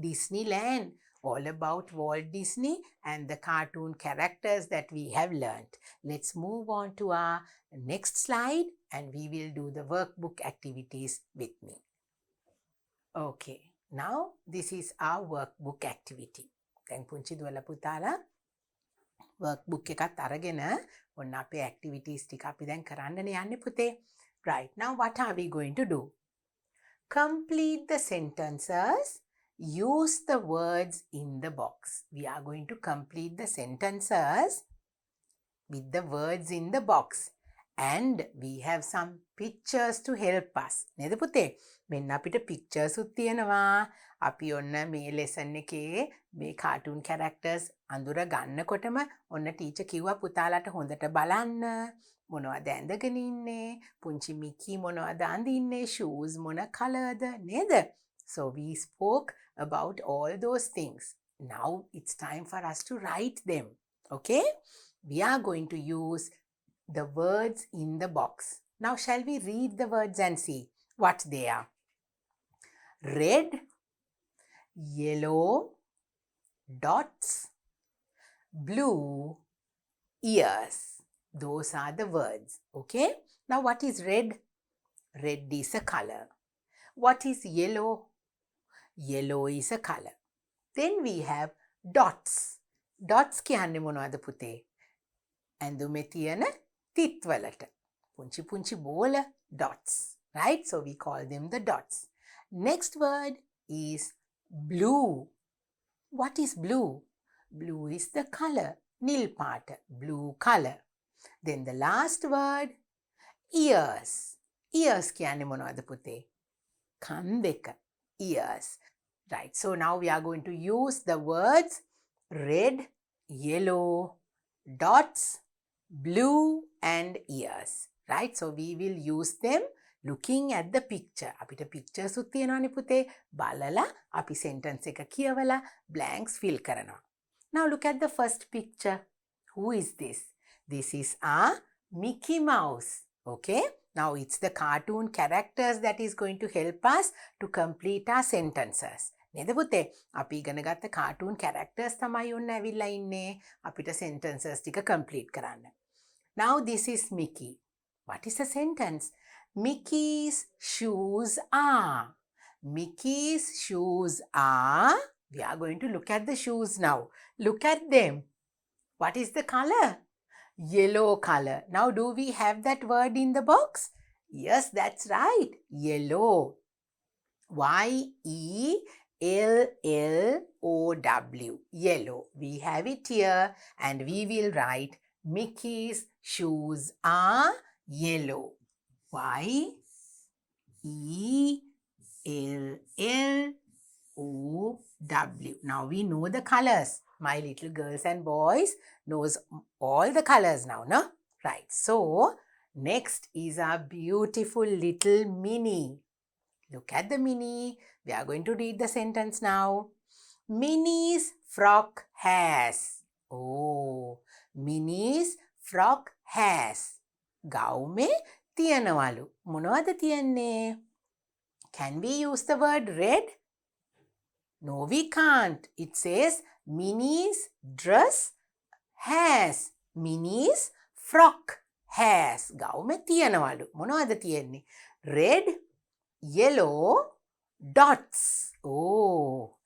Disneyland, all about Walt Disney and the cartoon characters that we have learned. Let's move on to our next slide and we will do the workbook activities with me. Okay, now this is our workbook activity. දැන් පුංචි දුවලා පුතාලා workbook එකත් අරගෙන ඔන්න අපේ activities ටික අපි දැන් කරන්නනේ යන්නේ පුතේ. Right, now what are we going to do? Complete the sentences. Use the words in the box. We are going to complete the sentences with the words in the box. And we have some pictures to help us. නේද පුතේ? මෙන්න අපිට pictures උත් තියෙනවා. අපි ඔන්න මේ lesson එකේ මේ cartoon characters අඳුර ගන්නකොටම ඔන්න teacher කිව්වා පුතාලට හොඳට බලන්න. මොනවද ඇඳගෙන ඉන්නේ? පුංචි මිකී මොනවද අඳින්නේ? shoes මොන colourද? නේද? So we spoke about all those things. Now it's time for us to write them. Okay? We are going to use the words in the box. Now shall we read the words and see what they are? Red, yellow, dots, blue, ears. Those are the words. Okay? Now what is red? Red is a color. What is yellow? Yellow is a color. Then we have dots. Dots කියන්නේ මොනවද පුතේ? ඇඳුමේ තියෙන තිත් වලට. පුංචි පුංචි බෝල dots. Right? So we call them the dots. Next word is blue. What is blue? Blue is the color. නිල් පාට. Blue color. Then the last word, ears. Ears කියන්නේ මොනවද පුතේ? කන් දෙක. Ears. Right. So now we are going to use the words red, yellow, dots, blue and ears. Right? So we will use them looking at the picture. අපිට pictures උත් තියෙනවානේ පුතේ. බලලා අපි sentence එක කියවලා blanks fill කරනවා. Now look at the first picture. Who is this? This is our Mickey Mouse. Okay? Now it's the cartoon characters that is going to help us to complete our sentences. නේද පුතේ? අපි ඉගෙන ගත්ත cartoon characters තමයි ඔන්න ඇවිල්ලා ඉන්නේ අපිට sentences ටික complete කරන්න. Now this is Mickey. What is the sentence? Mickey's shoes are. Mickey's shoes are. We are going to look at the shoes now. Look at them. What is the color? Yellow color. Now do we have that word in the box? Yes, that's right. Yellow. Y-E-L-L-O-W. Yellow. We have it here and we will write Mickey's shoes are yellow. Y-E-L-L-O-W. Now we know the colors. My little girls and boys knows all the colors now, no? Right. So next is our beautiful little Minnie. Look at the Minnie. We are going to read the sentence now. Minnie's frock has. Oh, Minnie's frock has. ගවුමේ තියනවලු. මොනවද තියන්නේ? Can we use the word red? No, we can't. It says Minnie's dress has. Minnie's frock has. ගවුමේ තියනවලු. මොනවද තියෙන්නේ? Red, yellow, dots. Oh,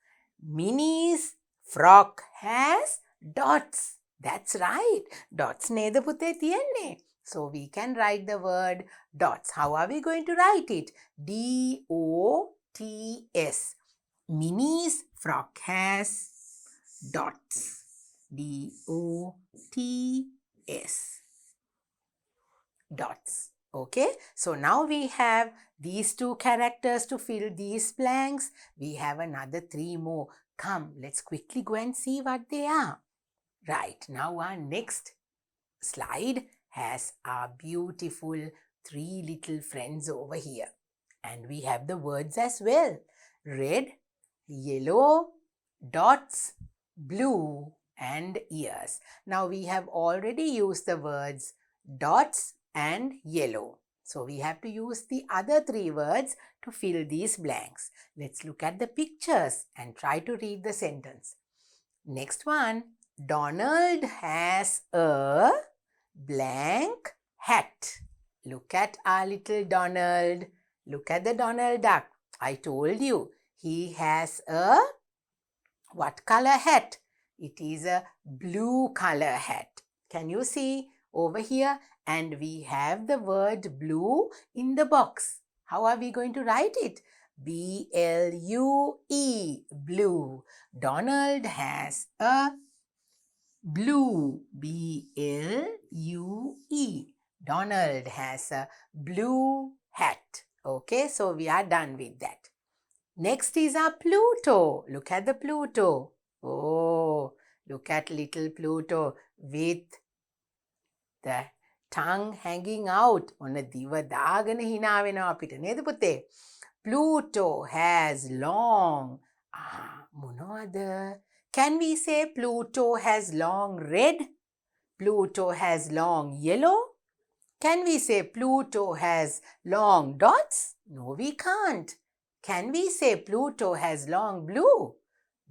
Minnie's frock has dots. That's right. Dots නේද පුතේ තියෙන්නේ? So we can write the word dots. How are we going to write it? D-O-T-S. Minnie's frock has dots. D-O-T-S. Dots. Okay? So now we have these two characters to fill these blanks. We have another 3 more. Come, let's quickly go and see what they are. Right. Now our next slide has our beautiful 3 little friends over here. And we have the words as well. Red, yellow, dots, blue and ears. Now we have already used the words dots and yellow. So we have to use the other 3 words to fill these blanks. Let's look at the pictures and try to read the sentence. Next one. Donald has a blank hat. Look at our little Donald. Look at the Donald duck. I told you he has a what color hat? It is a blue color hat. Can you see over here? And we have the word blue in the box. How are we going to write it? B-L-U-E. Blue. Donald has a blue. B-L-U-E. Donald has a blue hat. Okay, so we are done with that. Next is our Pluto. Look at the Pluto. Oh, look at little Pluto with the tongue hanging out. ඔන්න දිව දාගෙන hina වෙනවා අපිට නේද පුතේ? Pluto has long. මොනවද? Can we say Pluto has long red? Pluto has long yellow? Can we say Pluto has long dots? No, we can't. Can we say Pluto has long blue?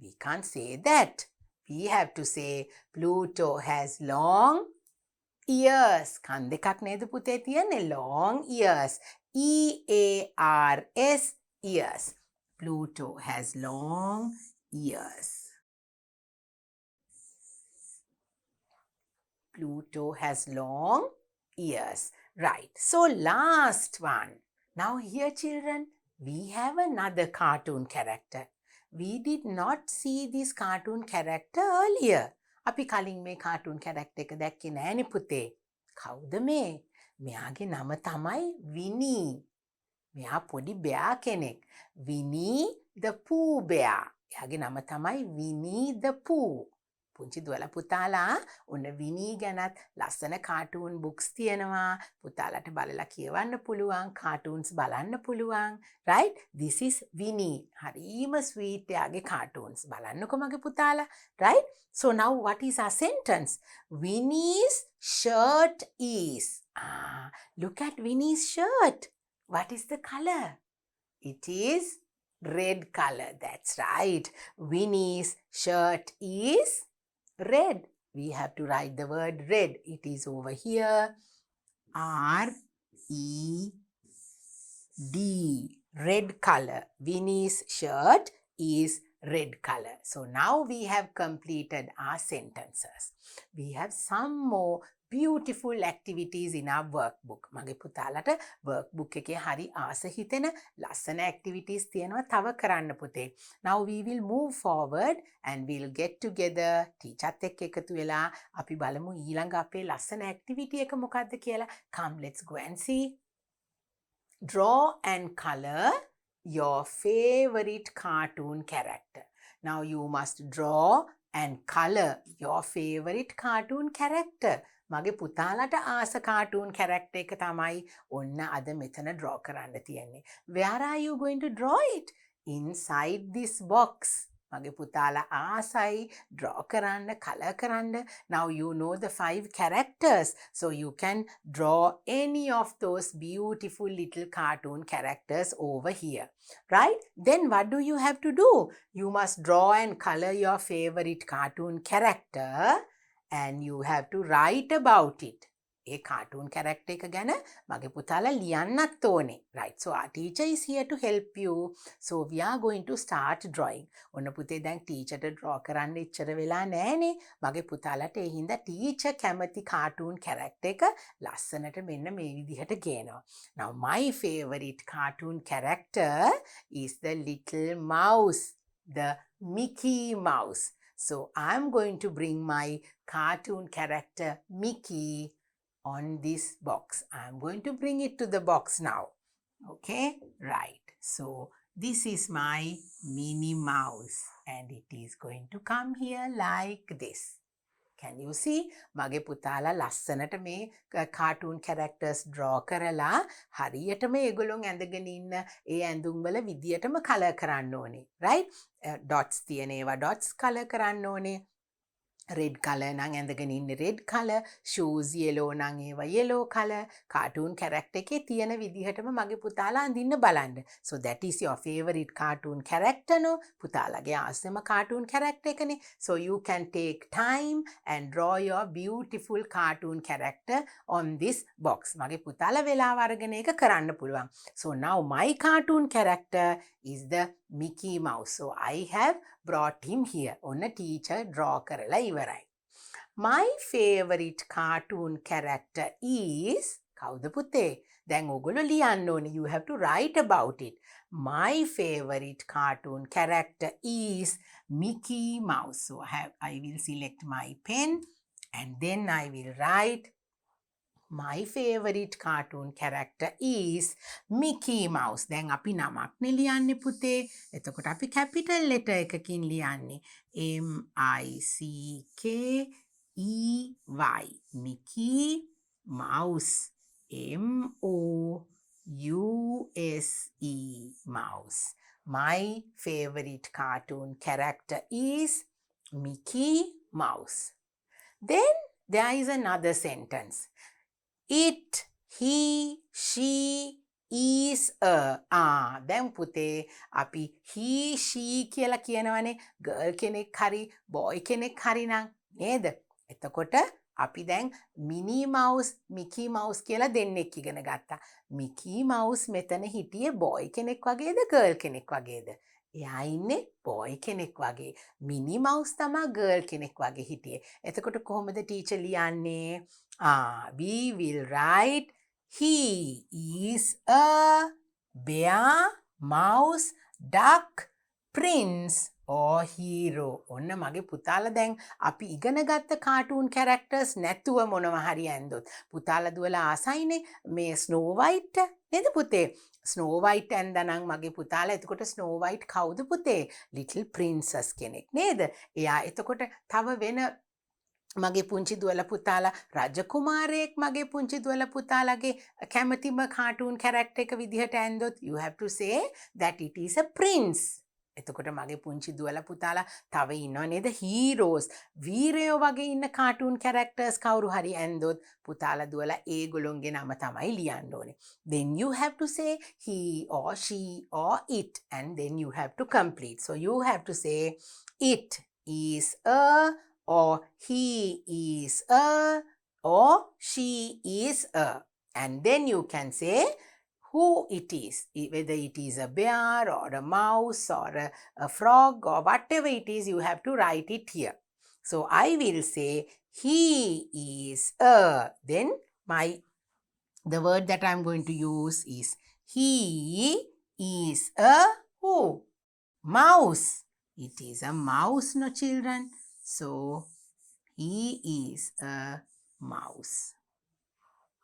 We can't say that. We have to say Pluto has long ears. කන් දෙකක් නේද පුතේ තියෙන්නේ? Long ears. E-A-R-S, ears. Pluto has long ears. Pluto has long ears. Right. So last one. Now here children, we have another cartoon character. We did not see this cartoon character earlier. අපි කලින් මේ cartoon character එක දැක්කේ නෑනේ පුතේ. කවුද මේ? මෙයාගේ නම තමයි විනී. මෙයා පොඩි බෙයා කෙනෙක්. Winnie the Pooh bear. එයාගේ නම තමයි Winnie the Pooh. පුංචි දුවලා පුතාලා ඔන්න විනී ගැනත් ලස්සන කාටූන් බුක්ස් තියෙනවා. පුතාලට බලලා කියවන්න පුළුවන්. කාටූන්ස් බලන්න පුළුවන්. Right? This is Winnie. හරිම ස්වීට් එයාගේ කාටූන්ස්. බලන්නකෝ මගේ පුතාලා. Right? So now what is our sentence? Winnie's shirt is. Look at Winnie's shirt. What is the color? It is red color. That's right. Winnie's shirt is red. We have to write the word red. It is over here. R-E-D. Red color. Winnie's shirt is red color. So now we have completed our sentences. We have some more beautiful activities in our workbook. මගේ පුතාලට workbook එකේ හරි ආස හිතෙන ලස්සන activities තියෙනවා තව කරන්න පුතේ. Now we will move forward and we'll get together. ටීචර්ත් එක්ක එකතු වෙලා අපි බලමු ඊළඟ අපේ ලස්සන activity එක මොකක්ද කියලා. Come, let's go and see. Draw and color your favorite cartoon character. Now you must draw and color your favorite cartoon character. මගේ පුතාලට ආස cartoon character එක තමයි ඔන්න අද මෙතන draw කරන්න තියෙන්නේ. Where are you going to draw it? Inside this box. මගේ පුතාලා ආසයි draw කරන්න, color කරන්න. Now you know the 5 characters. So you can draw any of those beautiful little cartoon characters over here. Right? Then what do you have to do? You must draw and color your favorite cartoon character and you have to write about it. A cartoon character එක ගැන මගේ පුතාලා ලියන්නත් ඕනේ. Right. So our teacher is here to help you. So we are going to start drawing. ඔන්න පුතේ දැන් ටීචර්ට draw කරන්න ඉච්චර වෙලා නෑනේ. මගේ පුතාලට ඒ හින්දා ටීචර් කැමති cartoon character එක ලස්සනට මෙන්න මේ විදිහට ගේනවා. Now my favorite cartoon character is the little mouse, the Mickey Mouse. So I'm going to bring my cartoon character Mickey on this box. I'm going to bring it to the box now. Okay, right. So this is my Minnie Mouse and it is going to come here like this. Can you see? මගේ පුතාලා ලස්සනට මේ cartoon characters draw කරලා හරියටම ඒගොල්ලොන් ඇඳගෙන ඉන්න ඒ ඇඳුම් වල විදියටම color කරන්න ඕනේ. Right? Dots තියෙන ඒවා dots color කරන්න ඕනේ. Red color නම් ඇඳගෙන ඉන්නේ red color, shoes yellow නම් ඒවා yellow color, cartoon character එකේ තියෙන විදිහටම මගේ පුතාලා අඳින්න බලන්න. So that is your favorite cartoon character no? පුතාලගේ ආසම cartoon character එකනේ. So you can take time and draw your beautiful cartoon character on this box. මගේ පුතාලා වෙලාව අරගෙන ඒක කරන්න පුළුවන්. So now my cartoon character is the Mickey Mouse. So I have brought him here. ඔන්න teacher draw කරලා ඉවරයි. My favorite cartoon character is කවුද පුතේ? දැන් ඔයගොල්ලෝ ලියන්න ඕනේ. You have to write about it. My favorite cartoon character is Mickey Mouse. So I will select my pen and then I will write My favorite cartoon character is Mickey Mouse. දැන් අපි නමක්නේ ලියන්නේ පුතේ. එතකොට අපි capital letter එකකින් ලියන්නේ. M-I-C-K-E-Y. Mickey Mouse. M-O-U-S-E. Mouse. My favorite cartoon character is Mickey Mouse. Then there is another sentence. It, he, she is a. දැන් පුතේ අපි he, she කියලා කියනවනේ girl කෙනෙක් හරි boy කෙනෙක් හරි නම් නේද? එතකොට අපි දැන් මිනි මවුස් මිකී මවුස් කියලා දෙන්නෙක් ඉගෙන ගත්තා. මිකී මවුස් මෙතන හිටියේ boy කෙනෙක් වගේද girl කෙනෙක් වගේද? එයා ඉන්නේ boy කෙනෙක් වගේ. මිනි මවුස් තමා girl කෙනෙක් වගේ හිටියේ. එතකොට කොහොමද ටීචර් ලියන්නේ? We will write he is a bear, mouse, duck, prince or hero. ඔන්න මගේ පුතාලා දැන් අපි ඉගෙන ගත්ත කාටූන් කැරක්ටර්ස් නැතුව මොනවා හරි ඇන්දොත් පුතාලා දුවලා ආසයිනේ මේ ස්නෝ වයිට් නේද පුතේ? ස්නෝ වයිට් ඇන්දනම් මගේ පුතාලා එතකොට ස්නෝ වයිට් කවුද පුතේ? ලිටල් ප්‍රින්සස් කෙනෙක් නේද? එයා එතකොට තව වෙන මගේ පුංචි දුවල පුතාලා රජකුමාරයෙක් මගේ පුංචි දුවල පුතාලගේ කැමතිම කාටූන් කැරක්ටර් එක විදිහට ඇන්දොත් you have to say that it is a prince. එතකොට මගේ පුංචි දුවල පුතාලා තව ඉන්නව නේද heroes වීරයෝ වගේ ඉන්න කාටූන් කැරක්ටර්ස් කවුරු හරි ඇන්දොත් පුතාලා දුවලා ඒගොල්ලොන්ගේ නම තමයි ලියන්න ඕනේ. Then you have to say he or she or it and then you have to complete. So you have to say it is a or he is a or she is a and then you can say who it is, whether it is a bear or a mouse or a frog or whatever it is, you have to write it here. So I will say he is a, then the word that I'm going to use is he is a who? Mouse. It is a mouse, no children. So he is a mouse.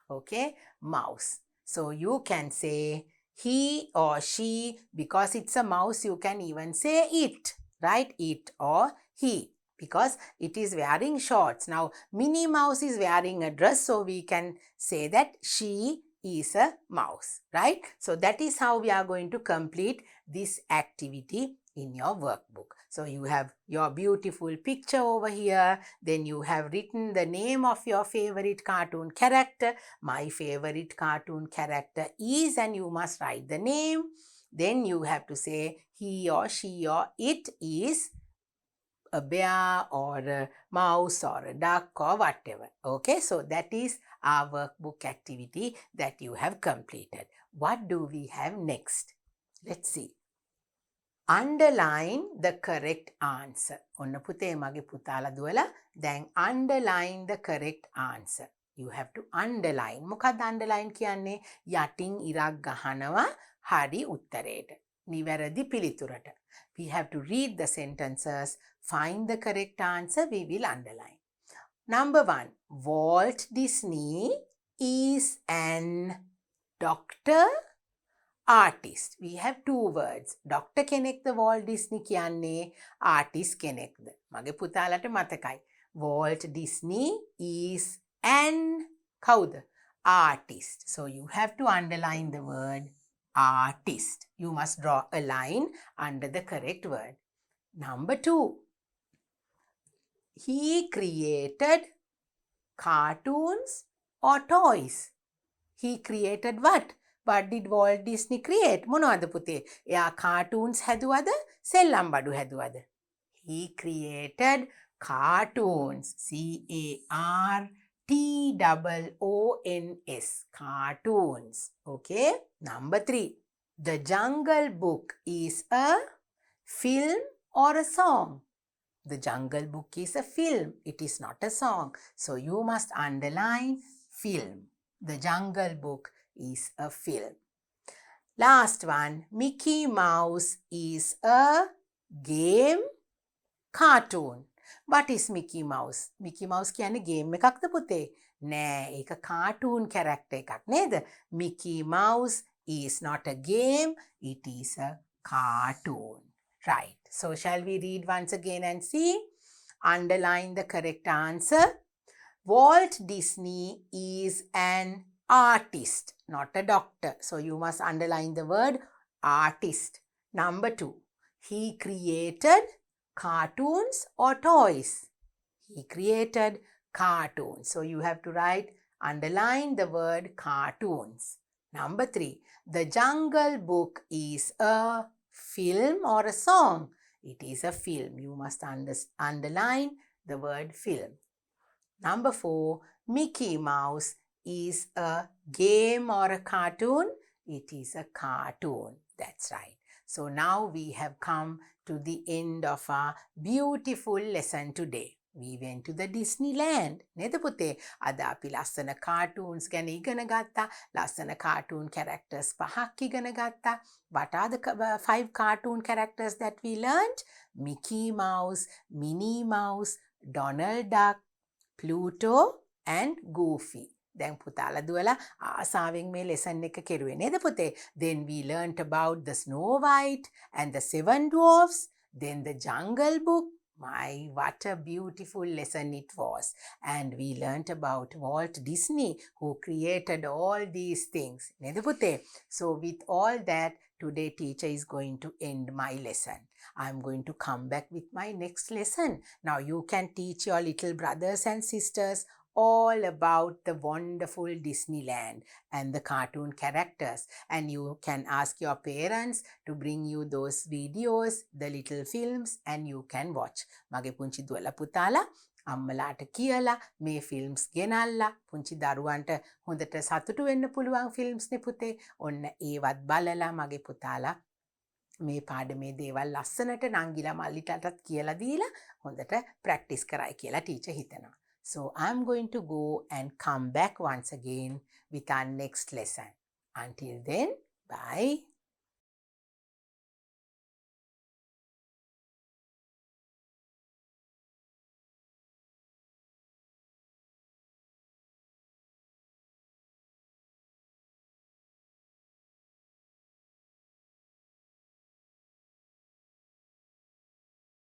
Okay, mouse. So you can say he or she, because it's a mouse, you can even say it, right? It or he, because it is wearing shorts. Now, Minnie Mouse is wearing a dress, so we can say that she is a mouse, right? So that is how we are going to complete this activity in your workbook. So you have your beautiful picture over here. Then you have written the name of your favorite cartoon character. My favorite cartoon character is, and you must write the name. Then you have to say he or she or it is a bear or a mouse or a duck or whatever. Okay, so that is our workbook activity that you have completed. What do we have next? Let's see. Underline the correct answer. ඔන්න පුතේ මගේ පුතාලා දුවලා දැන් underline the correct answer. You have to underline. මොකක්ද underline කියන්නේ? යටින් ඉරක් ගහනවා හරි උත්තරේට. නිවැරදි පිළිතුරට. We have to read the sentences, find the correct answer, we will underline. Number 1. Walt Disney is an doctor, artist. We have two words. Doctor කෙනෙක්ද Walt Disney කියන්නේ artist කෙනෙක්ද? මගේ පුතාලට මතකයි. Walt Disney is an කවුද? Artist. So you have to underline the word artist. You must draw a line under the correct word. Number 2. He created cartoons or toys. He created what? What did Walt Disney create? මොනවද පුතේ? එයා cartoons හැදුවද? සෙල්ලම් බඩු හැදුවද? He created cartoons. C-A-R-T-O-O-N-S. Cartoons. Okay? Number 3. The Jungle Book is a film or a song? The Jungle Book is a film. It is not a song. So you must underline film. The Jungle Book is a film. Last one. Mickey Mouse is a game cartoon. What is Mickey Mouse? Mickey Mouse කියන්නේ game එකක්ද පුතේ? නෑ ඒක cartoon character එකක් නේද? Mickey Mouse is not a game, it is a cartoon. Right. So shall we read once again and see? Underline the correct answer. Walt Disney is an artist, not a doctor. So you must underline the word artist. Number 2. He created cartoons or toys? He created cartoons. So you have to write, underline the word cartoons. Number 3. The Jungle Book is a film or a song? It is a film. You must underline the word film. Number 4. Mickey Mouse is a game or a cartoon? It is a cartoon. That's right. So now we have come to the end of our beautiful lesson today. We went to the Disneyland. නේද පුතේ? අද අපි ලස්සන cartoons ගැන ඉගෙන ගත්තා. ලස්සන cartoon characters 5ක් ඉගෙන ගත්තා. What are the 5 cartoon characters that we learned? Mickey Mouse, Minnie Mouse, Donald Duck, Pluto and Goofy. දැන් පුතාලා දුවලා ආසාවෙන් මේ ලෙසන් එක කෙරුවේ නේද පුතේ? Then we learnt about the Snow White and the 7 dwarfs, then the Jungle Book. My, what a beautiful lesson it was. And we learnt about Walt Disney, who created all these things. නේද පුතේ? So with all that, today teacher is going to end my lesson. I'm going to come back with my next lesson. Now you can teach your little brothers and sisters all about the wonderful Disneyland and the cartoon characters. And you can ask your parents to bring you those videos, the little films, and you can watch. මගේ පුංචි දුවලා පුතාලා අම්මලාට කියලා මේ films ගෙනල්ලා පුංචි දරුවන්ට හොඳට සතුටු වෙන්න පුළුවන් ෆිල්ම්ස් නේ පුතේ. ඔන්න ඒවත් බලලා මගේ පුතාලා මේ පාඩමේ දේවල් ලස්සනට නංගිලා මල්ලිටටත් කියලා දීලා හොඳට ප්‍රැක්ටිස් කරයි කියලා ටීචර් හිතනවා. So I'm going to go and come back once again with our next lesson. Until then, bye.